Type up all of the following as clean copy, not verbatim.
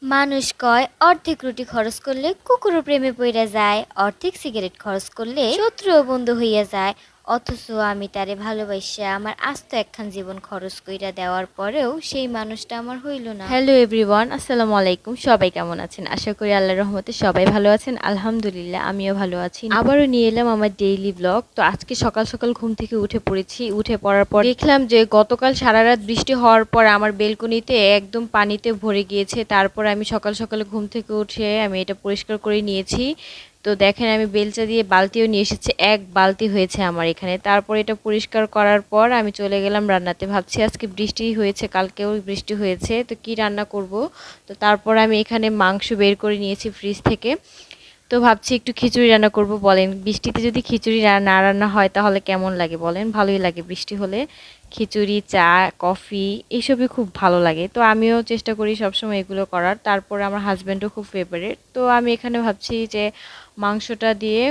মানুষ কয় অর্ধেক রুটি খরচ করলে কুকুরও প্রেমে পইড়া যায়, অর্ধেক সিগারেট খরচ করলে শত্রুও বন্ধু হইয়া যায়। অথচ আমি তারে ভালোবাসা আমার আস্ত একখান জীবন খরচ কইরা দেওয়ার পরেও সেই মানুষটা আমার হইল না। হ্যালো এভরিওয়ান, আসসালামু আলাইকুম। সবাই কেমন আছেন? আশা করি আল্লাহর রহমতে সবাই ভালো আছেন। আলহামদুলিল্লাহ আমিও ভালো আছি। আবারও নিয়ে এলাম আমার ডেইলি ব্লগ। তো আজকে সকাল সকাল ঘুম থেকে উঠে পড়েছি। উঠে পড়ার পর দেখলাম যে গতকাল সারা রাত বৃষ্টি হওয়ার পর আমার বেলকনিতে একদম পানিতে ভরে গিয়েছে। তারপর আমি সকাল সকালে ঘুম থেকে উঠে আমি এটা পরিষ্কার করে নিয়েছি। তো দেখেন আমি বেলচা দিয়ে বালতিও নিয়ে এসেছি, এক বালতি হয়েছে আমার এখানে। তারপর এটা পরিষ্কার করার পর আমি চলে গেলাম রান্নাতে। ভাবছি আজকে বৃষ্টি হয়েছে, কালকেও বৃষ্টি হয়েছে, তো কি রান্না করব। তো তারপর আমি এখানে মাংস বের করে নিয়েছি ফ্রিজ থেকে। তো ভাবছি একটু খিচুড়ি রান্না করব। বলেন বৃষ্টিতে যদি খিচুড়ি না রান্না হয় তাহলে কেমন লাগে বলেন? ভালোই লাগে বৃষ্টি হলে। খিচুড়ি, চা, কফি এইসবই খুব ভালো লাগে। তো আমিও চেষ্টা করি সবসময় এগুলো করার। তারপরে আমার হাজব্যান্ডও খুব ফেভারিট। তো আমি এখানে ভাবছি যে মাংসটা দিয়ে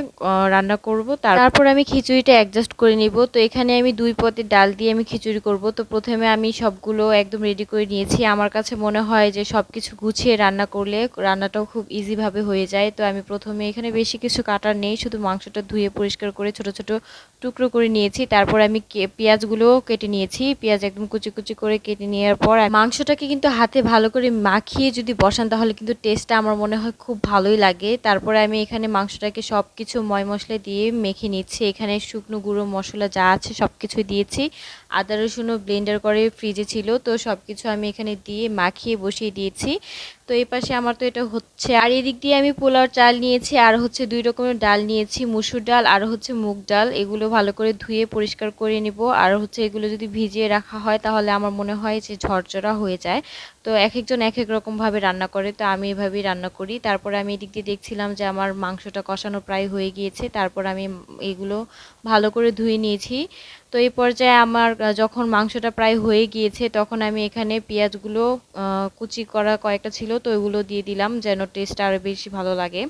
রান্না করব। তারপর আমি খিচুড়িটা অ্যাডজাস্ট করে নিব। তো এখানে আমি ২ পদের ডাল দিয়ে আমি খিচুড়ি করব। তো প্রথমে আমি সবগুলো একদম রেডি করে নিয়েছি। আমার কাছে মনে হয় যে সবকিছু গুছিয়ে রান্না করলে রান্নাটাও খুব ইজিভাবে হয়ে যায়। তো আমি প্রথমে এখানে বেশি কিছু কাটার নেই, শুধু মাংসটা ধুয়ে পরিষ্কার করে ছোট ছোট টুকরো করে নিয়েছি। তারপর আমি পেঁয়াজগুলোও কেটে নিয়েছি। পেঁয়াজ একদম কুচি কুচি করে কেটে নেওয়ার পর মাংসটাকে কিন্তু হাতে ভালো করে মাখিয়ে যদি বসান তাহলে কিন্তু টেস্টটা আমার মনে হয় খুব ভালোই লাগে। তারপরে আমি এখানে মাংসটাকে সব কিছু ময় মশলা দিয়ে মেখে নিচ্ছি। এখানে শুকনো গুঁড়ো মশলা যা আছে সব কিছু দিয়েছি। আদা রসুনও ব্লেন্ডার করে ফ্রিজে ছিল, তো সব কিছু আমি এখানে দিয়ে মাখিয়ে বসিয়ে দিয়েছি। তো এই পাশে আমার তো এটা হচ্ছে, আর এদিক দিয়ে আমি পোলাওর চাল নিয়েছি, আর হচ্ছে ২ রকমের ডাল নিয়েছি, মুসুর ডাল আর হচ্ছে মুগ ডাল। এগুলো ভালো করে ধুয়ে পরিষ্কার করে নিব। আর হচ্ছে এগুলো যদি ভিজিয়ে রাখা হয় তাহলে আমার মনে হয় যে ঝরঝরা হয়ে যায়। তো একেকজন একেক রকমভাবে রান্না করে, তো আমি এভাবেই রান্না করি। তারপরে আমি এদিক দিয়ে দেখছিলাম যে আমার মাংসটা কষানো প্রায় হয়ে গিয়েছে। তারপর আমি এগুলো ভালো করে ধুয়ে নিয়েছি। তো এই পর্যায়ে আমার যখন মাংসটা প্রায় হয়ে গিয়েছে তখন আমি এখানে পেঁয়াজগুলো কুচি করা কয়েকটা ছিল, তো ওইগুলো দিয়ে দিলাম যেন টেস্টটা আরও বেশি ভালো লাগে।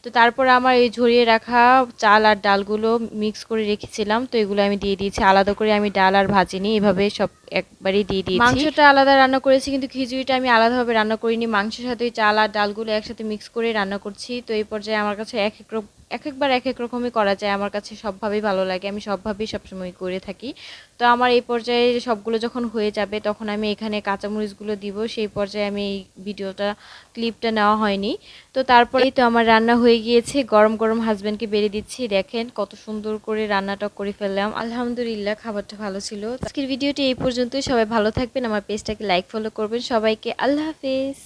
তো তারপর আমার এই ঝরিয়ে রাখা চাল আর ডালগুলো মিক্স করে রেখেছিলাম, তো এগুলো আমি দিয়ে দিয়েছি। আলাদা করে আমি ডাল আর ভাজিনি, এভাবে সব একবারেই দিয়ে দিয়েছি। মাংসটা আলাদা রান্না করেছি কিন্তু খিচুড়িটা আমি আলাদাভাবে রান্না করিনি। মাংসের সাথে ওই চাল আর ডালগুলো একসাথে মিক্স করে রান্না করছি। তো এই পর্যায়ে আমার কাছে এক একবার এক এক রকমই করা যায়। আমার কাছে সবভাবেই ভালো লাগে, আমি সবভাবেই সবসময় করে থাকি। তো আমার এই পর্যায়ে সবগুলো যখন হয়ে যাবে তখন আমি এখানে কাঁচামরিচগুলো দিব। সেই পর্যায়ে আমি এই ক্লিপটা নেওয়া হয়নি। তো তারপরে এই তো আমার রান্না হয়ে গিয়েছে, গরম গরম হাজব্যান্ডকে বেড়ে দিচ্ছি। দেখেন কত সুন্দর করে রান্নাটা করে ফেললাম। আলহামদুলিল্লাহ, খাবারটা ভালো ছিল। আজকের ভিডিওটি এই পর্যন্তই। সবাই ভালো থাকবেন, আমার পেজটাকে লাইক ফলো করবেন। সবাইকে আল্লাহ হাফেজ।